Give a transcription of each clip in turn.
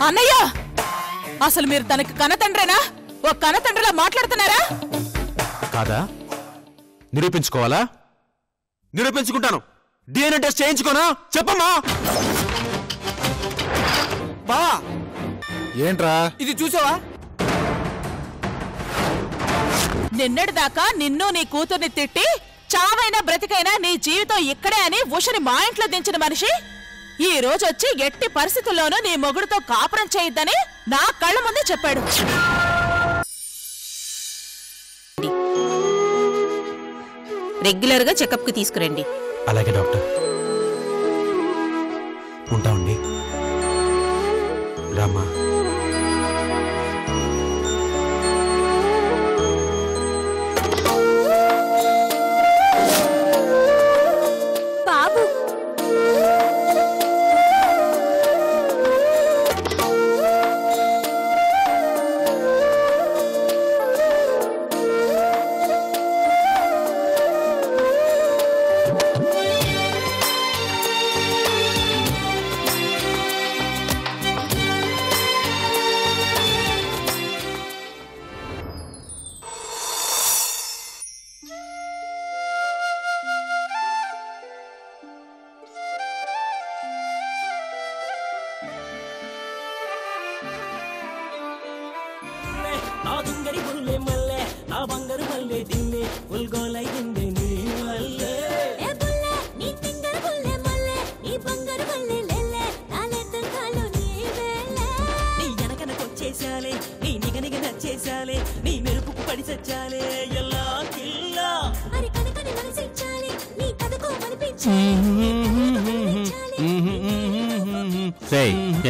అన్నయ్య, అసలు మీరు తనకి కన్నతండ్రేనా? ఓ కన్నతండ్రిలా మాట్లాడుతున్నారా? కాదా? నిరూపించుకోవాలా? నిరూపించుకుంటాను. DNA టెస్ట్ చేయించుకోనా? చెప్పమ్మా. బా ఏంట్రా ఇది చూసావా? నిన్నటిదాకా నిన్ను నీ కూతుర్ని తిట్టి చావైనా బ్రతికైనా నీ జీవితం ఇక్కడే అని ఉషని మా ఇంట్లో దించిన మనిషి ఈ రోజు వచ్చి ఎట్టి పరిస్థితుల్లోనూ నీ మొగుడుతో కాపురం చేయొద్దని నా కళ్ళ ముందే చెప్పాడు. రెగ్యులర్ గా చెకప్ కి తీసుకురండి. అలాగే డాక్టర్. ఉంటామండి. రామ్మా. బాబు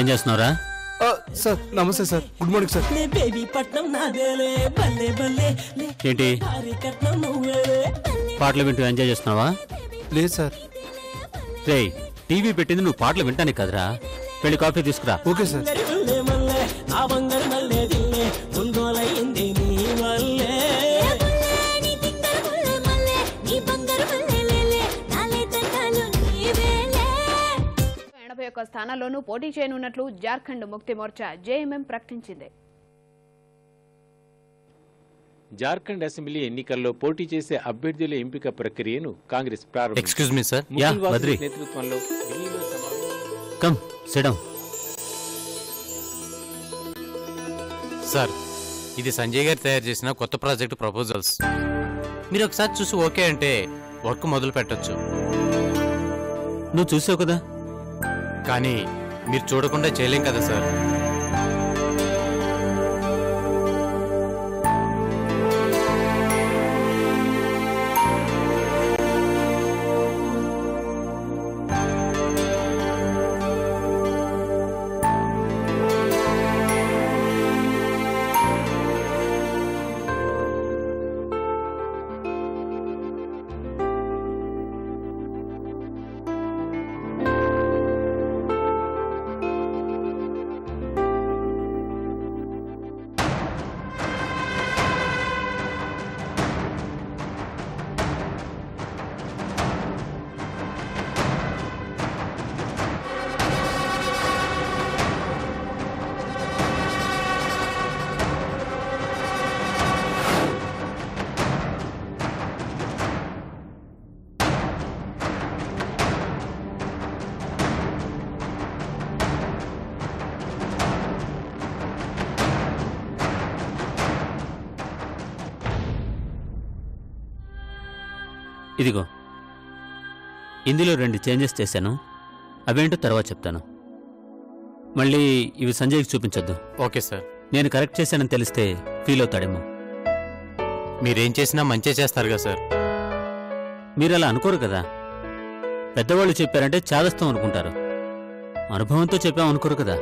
ఏం చేస్తున్నావురా? సార్ నమస్తే సార్. Good morning sir. ఏంటి పాటలు వింటూ ఎంజాయ్ చేస్తున్నావా? లేదు సార్. రేయ్, టీవీ పెట్టింది నువ్వు పాటలు వింటానికి కదరా. వెళ్ళి కాఫీ తీసుకురా. Okay sir. స్థానాల్లోనూ పోటీ చేయనున్నట్లు జార్ఖండ్ ముక్తి మోర్చా జేఎంఎం ప్రకటించింది. జార్ఖండ్ అసెంబ్లీ ఎన్నికల్లో పోటీ చేసే అభ్యర్థుల ఎంపిక ప్రక్రియను కాంగ్రెస్ ప్రారంభించింది. Excuse me sir. Yeah Badri నేతృత్వంలో కమ్ సిట్ డౌన్. సార్, ఇది సంజయ్ గారు తయారు చేసిన కొత్త ప్రాజెక్ట్ ప్రపోజల్స్. మీరు ఒకసారి చూసి ఓకే అంటే వర్క్ మొదలు పెట్టొచ్చు. నువ్వు చూసావు కదా. కానీ మీరు చూడకుండా చేయలేం కదా సార్. ఇదిగో, ఇందులో 2 చేంజెస్ చేశాను. అవేంటో తర్వాత చెప్తాను. మళ్ళీ ఇవి సంజయ్కి చూపించొద్దు. Okay sir. నేను కరెక్ట్ చేశానని తెలిస్తే ఫీల్ అవుతాడేమో. మీరేం చేసినా మంచి చేస్తారుగా సార్. మీరు అలా అనుకోరు కదా. పెద్దవాళ్ళు చెప్పారంటే చాదస్తాం అనుకుంటారు. అనుభవంతో చెప్పామనుకోరు కదా.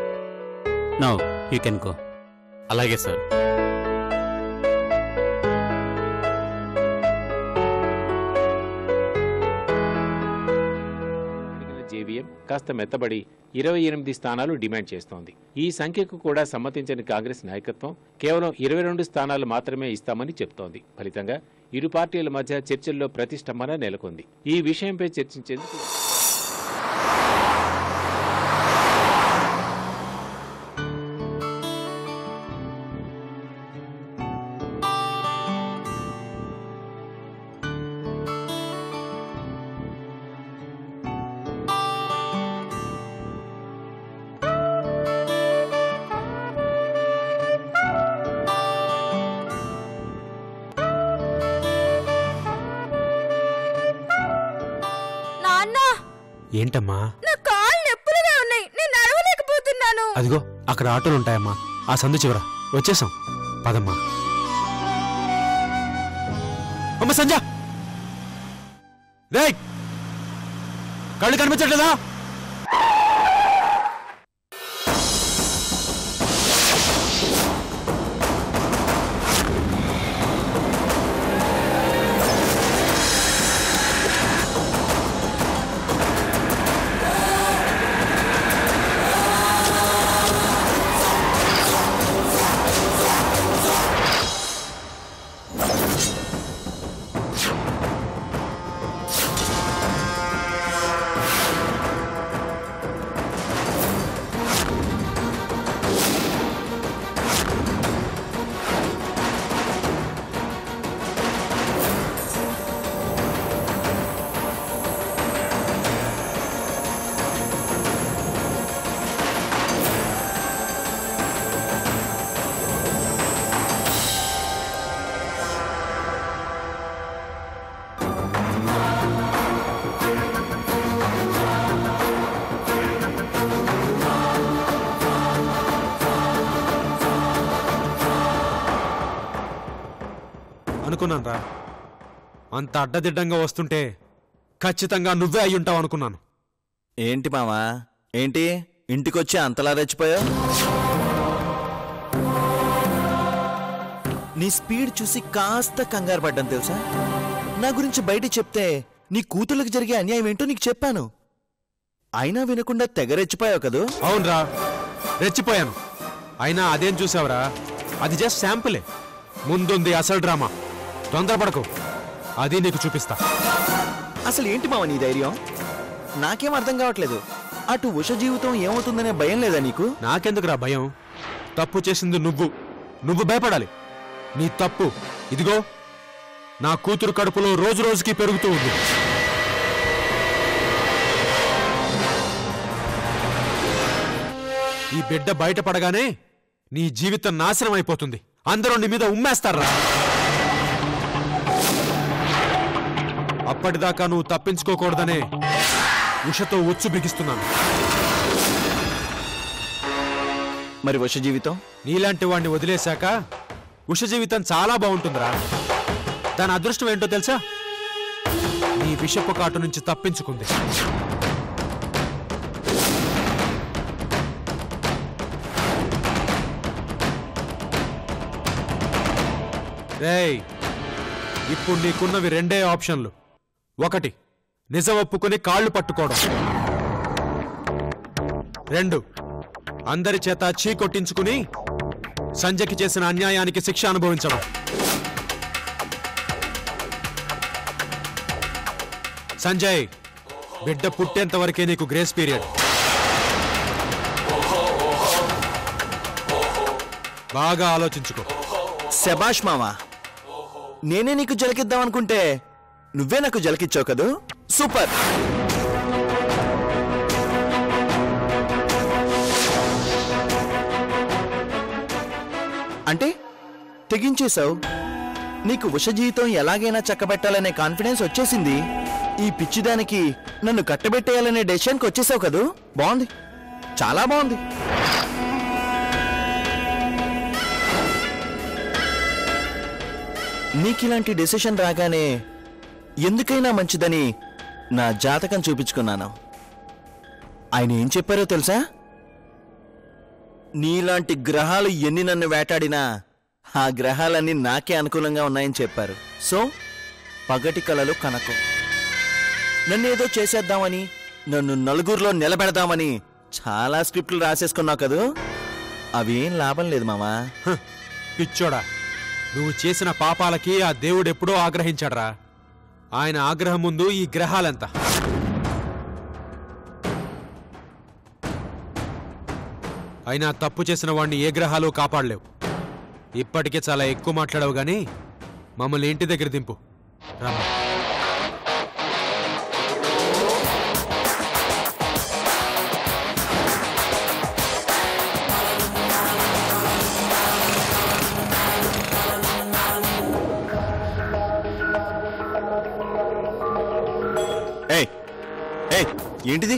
Now you can go. అలాగే సార్. జేవీఎం కాస్త మెత్తబడి 28 స్థానాలు డిమాండ్ చేస్తోంది. ఈ సంఖ్యకు కూడా సమ్మతించని కాంగ్రెస్ నాయకత్వం కేవలం 22 స్థానాలు మాత్రమే ఇస్తామని చెప్తోంది. ఫలితంగా ఇరు పార్టీల మధ్య చర్చల్లో ప్రతిష్టంభన నెలకొంది. ఈ విషయంపై చర్చించేందుకు ఏంటమ్మా? నా కాళ్ళు నొప్పులుగా ఉన్నాయి, నేను నడవలేకపోతున్నాను. అదిగో అక్కడ ఆటోలు ఉంటాయమ్మా, ఆ సందు చివర వచ్చేసాం, పదమ్మా. అమ్మ సంజ, రేయ్ కళ్ళు కనిపించట్లేదా? అనుకున్నాను రా, అంత అడ్డదిడ్డంగా వస్తుంటే ఖచ్చితంగా నువ్వే అయి ఉంటావు అనుకున్నాను. ఏంటి మావా, ఏంటి ఇంటికొచ్చి అంతలా రెచ్చిపోయావు? నీ స్పీడ్ చూసి కాస్త కంగారు పడ్డాను తెలుసా. నా గురించి బయట చెప్తే నీ కూతుళ్ళకి జరిగే అన్యాయం ఏంటో నీకు చెప్పాను, అయినా వినకుండా తెగ రెచ్చిపోయావు కదూ. అవునరా, రెచ్చిపోయాను. అయినా అదేం చూసావురా, అది జస్ట్ శాంపులే. ముందుంది అసలు డ్రామా, తొందరపడకు, అది నీకు చూపిస్తా. అసలు ఏంటి మావ నీ ధైర్యం? నాకేం అర్థం కావట్లేదు. అటు ఉష జీవితం ఏమవుతుందనే భయం లేదా నీకు? నాకెందుకురా భయం? తప్పు చేసింది నువ్వు భయపడాలి. నీ తప్పు ఇదిగో నా కూతురు కడుపులో రోజు రోజుకి పెరుగుతూ ఉంది. ఈ బిడ్డ బయటపడగానే నీ జీవితం నాశనం అయిపోతుంది. అందరూ నీ మీద ఉమ్మేస్తారా. అప్పటిదాకా నువ్వు తప్పించుకోకూడదనే ఉషతో ఉచ్చు బిగిస్తున్నాను. మరి ఉష జీవితం? నీలాంటి వాడిని వదిలేశాక ఉష జీవితం చాలా బాగుంటుందిరా. దాని అదృష్టం ఏంటో తెలుసా? నీ విషపు కాటు నుంచి తప్పించుకుంది. రేయ్, ఇప్పుడు నీకున్నవి రెండే ఆప్షన్లు. ఒకటి, నిజం ఒప్పుకొని కాళ్ళు పట్టుకోవడం. 2, అందరి చేత చీ కొట్టించుకుని సంజయ్కి చేసిన అన్యాయానికి శిక్ష అనుభవించడం. సంజయ్, బిడ్డ పుట్టేంత వరకే నీకు గ్రేస్ పీరియడ్. బాగా ఆలోచించుకో. శబాష్ మామా, నేనే నీకు జలకిద్దాం అనుకుంటే నువ్వే నాకు జలకిచ్చావు కదూ. సూపర్. అంటే తెగించేశావు. నీకు ఉష జీవితం ఎలాగైనా చక్కబెట్టాలనే కాన్ఫిడెన్స్ వచ్చేసింది. ఈ పిచ్చిదానికి నన్ను కట్టబెట్టేయాలనే డెసిషన్కి వచ్చేసావు కదూ. బాగుంది, చాలా బాగుంది. నీకిలాంటి డెసిషన్ రాగానే ఎందుకైనా మంచిదని నా జాతకం చూపించుకున్నాను. ఆయన ఏం చెప్పారో తెలుసా? నీలాంటి గ్రహాలు ఎన్ని నన్ను వేటాడినా ఆ గ్రహాలన్నీ నాకే అనుకూలంగా ఉన్నాయని చెప్పారు. సో పగటి కలలు కనకు. నన్నేదో చేసేద్దామని, నన్ను నలుగురిలో నిలబెడదామని చాలా స్క్రిప్టులు రాసేసుకున్నావు కదూ. అవేం లాభం లేదు మామా. పిచ్చోడా, నువ్వు చేసిన పాపాలకి ఆ దేవుడెప్పుడో ఆగ్రహించాడ్రా. ఆయన ఆగ్రహం ముందు ఈ గ్రహాలెంత. అయినా తప్పు చేసిన వాడిని ఏ గ్రహాలు కాపాడలేవు. ఇప్పటికే చాలా ఎక్కువ మాట్లాడావు గాని మమ్మల్ని ఇంటి దగ్గర దింపు. రమ్మ. ఏంటిది?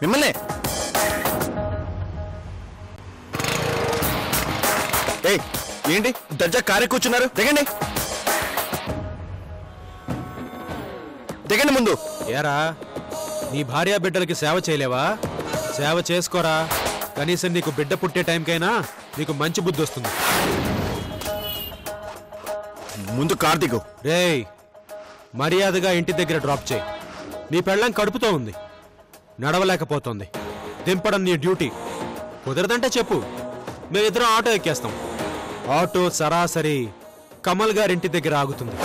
మిమ్మల్ని ఏయ్, ఏంటి దర్జా కారే కూర్చున్నారు? దిగండి, దిగండి ముందు. ఏరా, నీ భార్య బిడ్డలకి సేవ చేయలేవా? సేవ చేసుకోరా. కనీసం నీకు బిడ్డ పుట్టే టైంకైనా నీకు మంచి బుద్ధి వస్తుంది. ముందు కార్తీకు. రేయ్, మర్యాదగా ఇంటి దగ్గర డ్రాప్ చేయి. నీ పెళ్ళం కడుపుతో ఉంది, నడవలేకపోతుంది. దింపడం నీ డ్యూటీ. కుదరదంటే చెప్పు, మేమిద్దరం ఆటో ఎక్కేస్తాం. ఆటో సరాసరి కమల్ గారింటి దగ్గర ఆగుతుంది.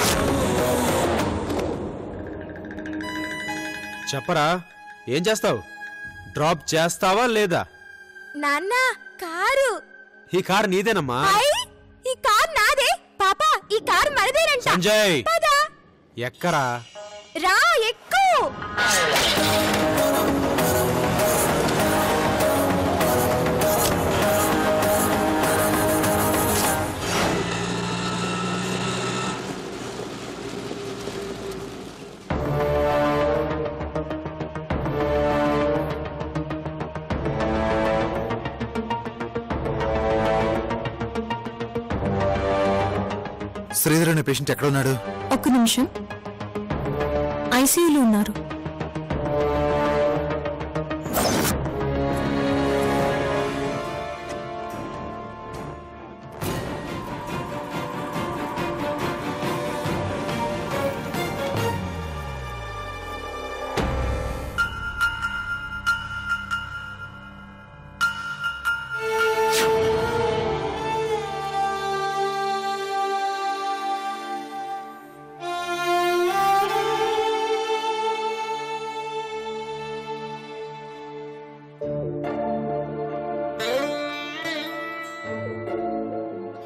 చెప్పరా, ఏం చేస్తావు? డ్రాప్ చేస్తావా లేదా? నాన్న, కారు. ఈ కారు నీదేనమ్మా. ఈ కార్ నాదే. పాపా, ఈ కార్ మనదేనంట. సంజయ్, పద. ఎక్కరా? రా, ఎక్కు. శ్రీధర్ అనే పేషెంట్ ఎక్కడ ఉన్నాడు? ఒక్క నిమిషం. ఐసీయూలో ఉన్నారు.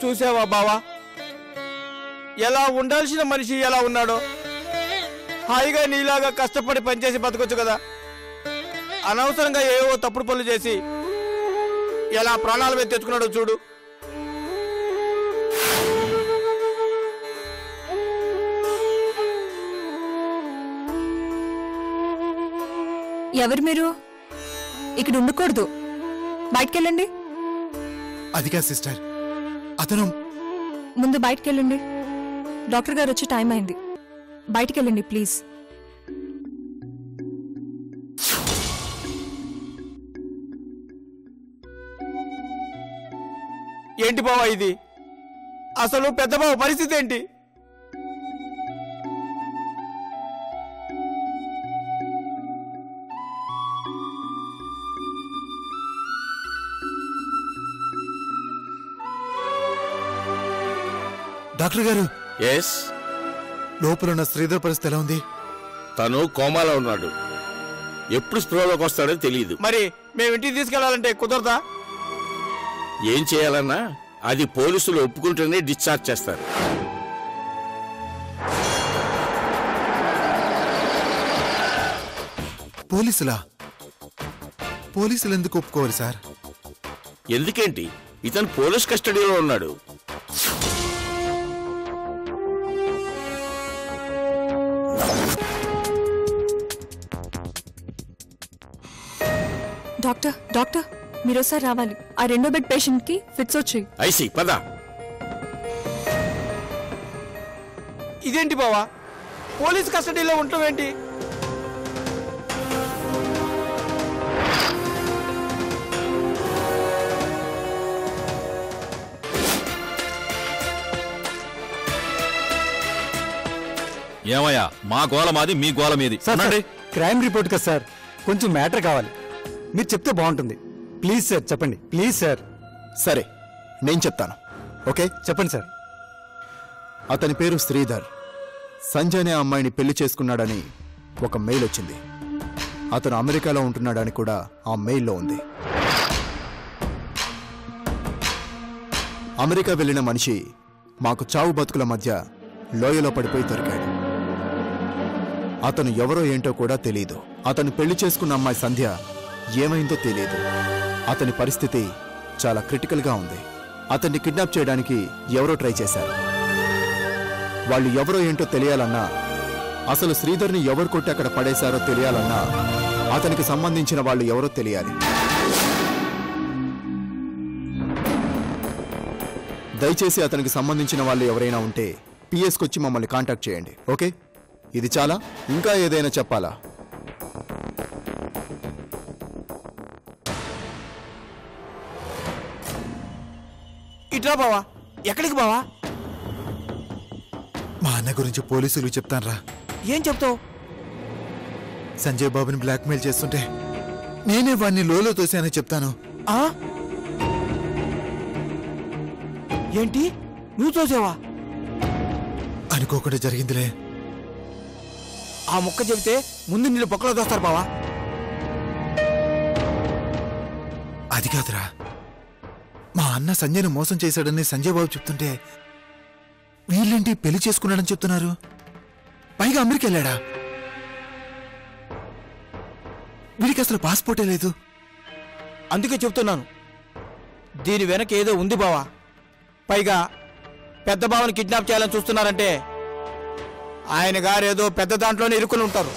చూసావా బావా, ఎలా ఉండాల్సిన మనిషి ఎలా ఉన్నాడో. హాయిగా నీలాగా కష్టపడి పనిచేసి బతకొచ్చు కదా. అనవసరంగా ఏవో తప్పుడు పనులు చేసి ఎలా ప్రాణాల మీద తెచ్చుకున్నాడో చూడు. ఎవరు మీరు? ఇక్కడ ఉండకూడదు, బయటకెళ్ళండి. అదిగా సిస్టర్, అతను ముందు బయటకెళ్ళండి. డాక్టర్ గారు వచ్చి టైం అయింది. బయటకెళ్ళండి ప్లీజ్. ఏంటి బావా ఇది? అసలు పెద్ద బావ పరిస్థితి ఏంటి? డాక్టర్ గారు, ఎస్, లోపల ఉన్న శ్రీధర్ పరిస్థితి ఎలా ఉంది? తను కోమాలో ఉన్నాడు. ఎప్పుడు స్పృహలోకి వస్తాడో తెలియదు. మరి మేము ఇంటికి తీసుకెళ్లాలంటే కుదరదా? ఏం చేయాలన్నా అది పోలీసులు ఒప్పుకుంటేనే డిశ్చార్జ్ చేస్తారు. పోలీసులా? పోలీసులు ఎందుకు ఒప్పుకోవాలి సార్? ఎందుకేంటి, ఇతను పోలీస్ కస్టడీలో ఉన్నాడు. డాక్టర్, డాక్టర్ మీరోసారి రావాలి. ఆ రెండో బెడ్ పేషెంట్ కి ఫిట్స్ వచ్చాయి. ఐసి పద. ఇదేంటి బావా, పోలీస్ కస్టడీలో ఉండటం ఏంటి? ఏమయ్యా, మా గోల మాది, మీ గోల మీది. క్రైమ్ రిపోర్ట్ కదా సార్, కొంచెం మ్యాటర్ కావాలి. మీరు చెప్తే బాగుంటుంది. ప్లీజ్ సార్ చెప్పండి, ప్లీజ్ సార్. సరే, నేను చెప్తాను. ఓకే, చెప్పండి సార్. అతని పేరు శ్రీధర్. సంజయ్ అనే అమ్మాయిని పెళ్లి చేసుకున్నాడని ఒక మెయిల్ వచ్చింది. అతను అమెరికాలో ఉంటున్నాడని కూడా ఆ మెయిల్లో ఉంది. అమెరికా వెళ్ళిన మనిషి మాకు చావు బతుకుల మధ్య లోయలో పడిపోయి దొరికాడు. అతను ఎవరో ఏంటో కూడా తెలీదు. అతను పెళ్లి చేసుకున్న అమ్మాయి సంధ్య ఏమైందో తెలియదు. అతని పరిస్థితి చాలా క్రిటికల్గా ఉంది. అతన్ని కిడ్నాప్ చేయడానికి ఎవరో ట్రై చేశారు. వాళ్ళు ఎవరో ఏంటో తెలియాలన్నా అసలు శ్రీధర్ని ఎవరు కొట్టి అక్కడ పడేశారో తెలియాలన్నా అతనికి సంబంధించిన వాళ్ళు ఎవరో తెలియాలి. దయచేసి అతనికి సంబంధించిన వాళ్ళు ఎవరైనా ఉంటే పిఎస్కొచ్చి మమ్మల్ని కాంటాక్ట్ చేయండి. ఓకే, ఇది చాలా? ఇంకా ఏదైనా చెప్పాలా? ఇట్లా బావా. ఎక్కడికి బావా? మా అన్న గురించి పోలీసులకు చెప్తాన్రా. ఏం చెప్తావు? సంజయ్ బాబుని బ్లాక్మెయిల్ చేస్తుంటే నేనే వాడిని లోలో తోసానని చెప్తాను. ఏంటి, నువ్వు తోసావా? అనుకోకుండా జరిగిందిలే. ఆ ముక్క చెబితే ముందు నీళ్ళు పొక్కలో దోస్తారు బావా. అది కాదురా, మా అన్న సంజయ్ను మోసం చేశాడని సంజయ్ బాబు చెప్తుంటే వీళ్ళేంటి పెళ్లి చేసుకున్నాడని చెప్తున్నారు. పైగా అమెరికా వెళ్ళాడా? వీడికి అసలు పాస్పోర్టే లేదు. అందుకే చెప్తున్నాను, దీని వెనక ఏదో ఉంది బావా. పైగా పెద్ద బావని కిడ్నాప్ చేయాలని చూస్తున్నారంటే ఆయన గారు ఏదో పెద్ద దాంట్లోనే ఇరుక్కుని ఉంటారు.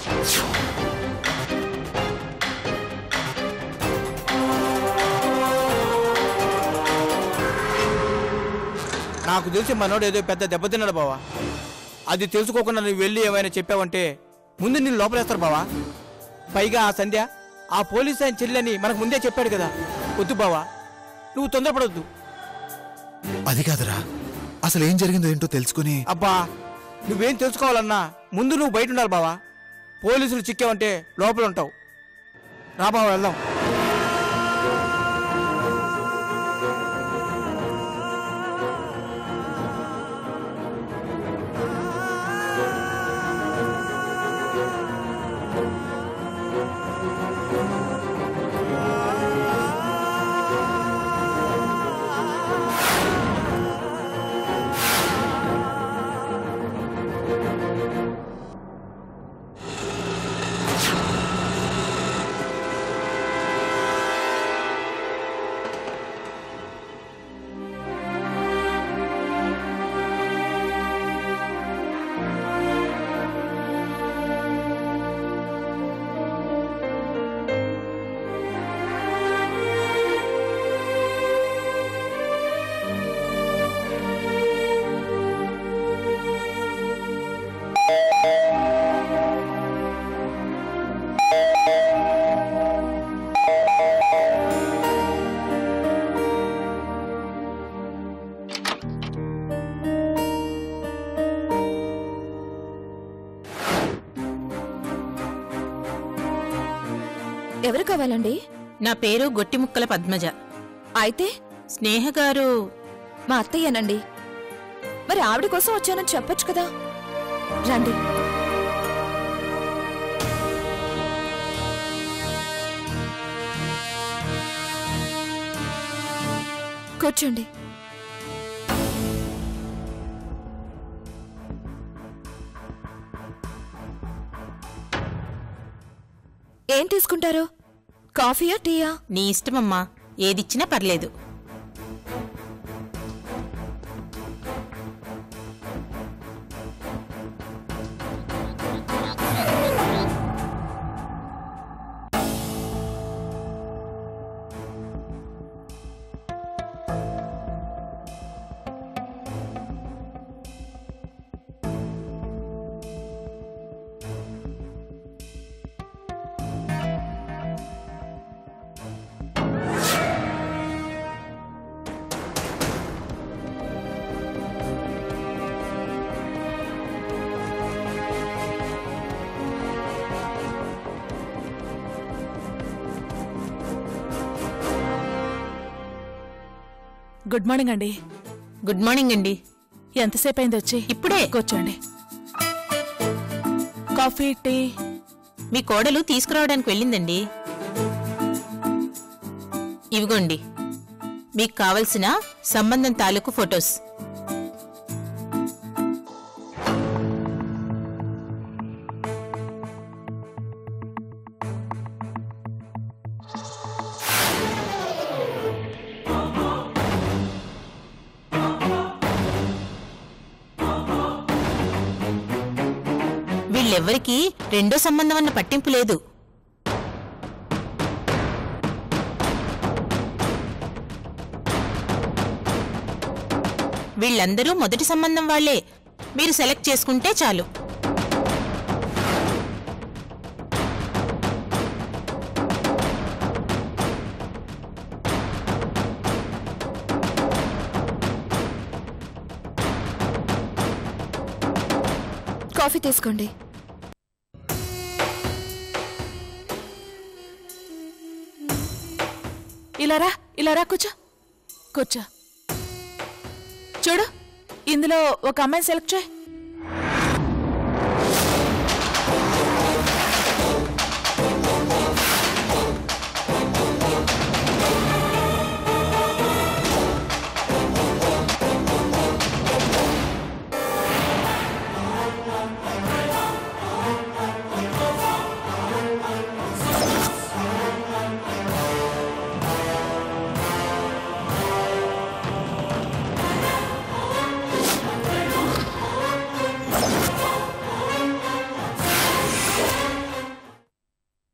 నాకు తెలిసి మనోడు ఏదో పెద్ద దెబ్బతిన్నాడు బావా. అది తెలుసుకోకుండా నువ్వు వెళ్ళి ఏమైనా చెప్పావంటే ముందు నేను లోపలేస్తారు బావా. పైగా ఆ సంధ్య ఆ పోలీస్ ఆయన చెల్లెని మనకు ముందే చెప్పాడు కదా. వద్దు బావా, నువ్వు తొందరపడొద్దు. అది కాదురా, అసలు ఏం జరిగిందో ఏంటో తెలుసుకుని. అబ్బా, నువ్వేం తెలుసుకోవాలన్నా ముందు నువ్వు బయట ఉండాలి బావా. పోలీసులు చిక్కావంటే లోపల ఉంటావు. రా బావా, వెళ్దాం. ఎవరు కావాలండి? నా పేరు గొట్టిముక్కల పద్మజ. అయితే స్నేహ గారు మా అత్తయ్యనండి. మరి ఆవిడ కోసం వచ్చానని చెప్పొచ్చు కదా. రండి. కూర్చోండి. ఏం తీసుకుంటారు? కాఫీయా, టీయా? నీ ఇష్టమమ్మా, ఏదిచ్చినా పర్లేదు. గుడ్ మార్నింగ్ అండి. గుడ్ మార్నింగ్ అండి. ఎంతసేపు అయింది వచ్చి? ఇప్పుడే. కూర్చోండి. Coffee, tea? మీ కోడలు తీసుకురావడానికి వెళ్ళిందండి. ఇవిగోండి మీకు కావలసిన సంబంధం తాలూకు ఫొటోస్. వీళ్ళెవ్వరికీ రెండో సంబంధం అన్న పట్టింపు లేదు. వీళ్ళందరూ మొదటి సంబంధం వాళ్లే. మీరు సెలెక్ట్ చేసుకుంటే చాలు. కాఫీ తీసుకోండి. ఇలా రా కూర్చో. చూడు, ఇందులో ఒక అమ్మాయిని సెలెక్ట్ చేయి.